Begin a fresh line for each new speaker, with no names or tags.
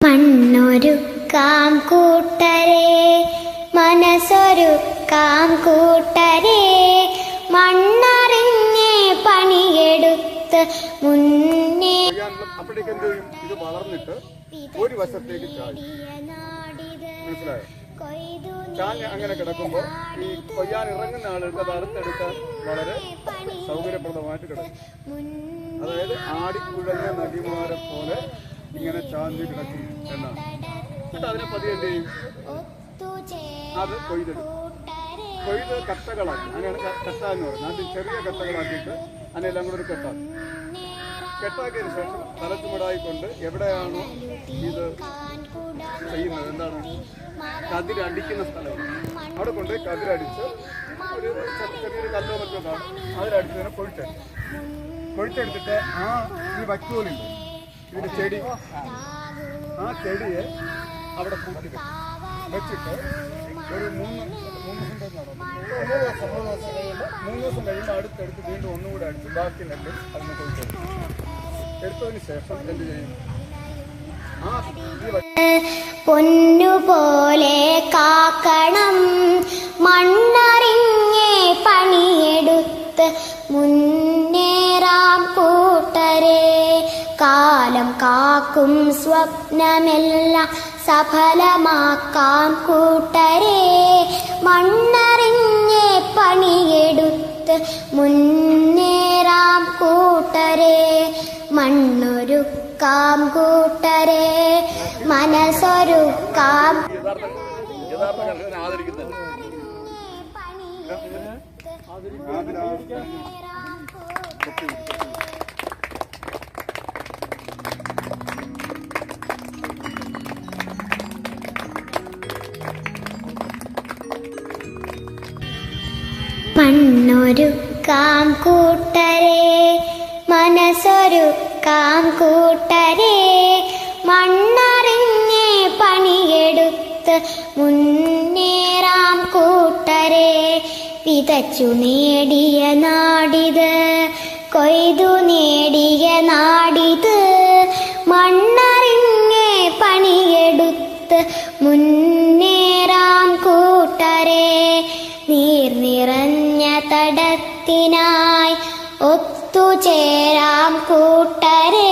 മണ്ണൊരുക്കാം കൂട്ടരെ, മനസ്സൊരുക്കാം കൂട്ടരെ, മണ്ണറിഞ്ഞേ പണിയെടുത്ത് മുന്നേ.
അപ്പോഴേക്കും എന്ത് ചെയ്യും? ഇത് വളർന്നിട്ട് ഒരു വശത്തേക്ക് ചാടി. മനസ്സിലായോ? ചാഞ്ഞ് അങ്ങനെ കിടക്കുമ്പോൾ ഈ കൊയ്യാൻ ഇറങ്ങുന്ന ആളുകൾക്ക് അത് അറുത്തെടുക്കാൻ വളരെ സൗകര്യപ്രദമായിട്ട് കിടക്കും. അതായത് ആടിക്കുഴഞ്ഞ നദിമാരെ പോലെ ഇങ്ങനെ ചാഞ്ഞ് കിടക്കും എന്നാണ്. എന്നിട്ട് അതിനെ പതിയെ എന്ത് ചെയ്യും? അത് കൊയ്തെടുക്കും. കൊയ്ത് കട്ടകളാക്കി, അങ്ങനെയാണ് കട്ട എന്ന് പറയുന്നത്. ആദ്യം ചെറിയ കട്ടകളാക്കിയിട്ട് അതിനെല്ലാം കൂടെ ഒരു കെട്ടാക്കി. കെട്ടാക്കിയതിന് ശേഷം തലച്ചുമടായിക്കൊണ്ട് എവിടെയാണോ ഇത് ചെയ്യുന്നത്, എന്താണ് കതിരടിക്കുന്ന സ്ഥലം, അവിടെ കൊണ്ടുപോയി കതിരടിച്ച് ഒരു ചെറിയൊരു കല്ലോ മറ്റോ കാണും, അതിലടിച്ചതിനെ കൊഴുത്തെടുത്തിട്ട് ഈ വൈക്കോലില്ല ഇതിന്റെ ചെടി, ആ ചെടിയെ അവിടെ കൂട്ടി വെച്ചിട്ട് ഒരു മൂന്ന് ദിവസം കഴിയുമ്പോൾ അടുത്തെടുത്ത് വീണ്ടും ഒന്നുകൂടെ അടിച്ച് ബാക്കി നെല്ല് അതിന് കൊഴുത്തെടുക്കും. എടുത്തതിന് ശേഷം എന്ത് ചെയ്യും?
പൊന്നുപോലെ കാക്കണം മണ്ണറിഞ്ഞേ പണിയെടുത്ത് മുന്നേറാം കൂട്ടരെ, കാലം കാക്കും സ്വപ്നമെല്ലാം സഫലമാക്കാം കൂട്ടരെ, മണ്ണറിഞ്ഞേ പണിയെടുത്ത് മുന്നേറാം കൂട്ടരെ, മണ്ണൊരുക്കാം കൂട്ടരെ, മനസ്സൊരുക്കാം. മണ്ണൊരുക്കാം കൂട്ടരെ, മനസ്സൊരുക്കാം കൂട്ടരെ, മണ്ണറിഞ്ഞേ പണിയെടുത്ത് മുന്നേറാം കൂട്ടരെ, വിതച്ചു നേടിയ നാടിത്, കൊയ്തു നേടിയ നാടിത്, മണ്ണറിഞ്ഞേ പണിയെടുത്ത് മുന്നേറാം കൂട്ടരെ, നീർ നിറഞ്ഞ തടത്തിനായി ഒത്തുചേരാം കൂട്ടരെ,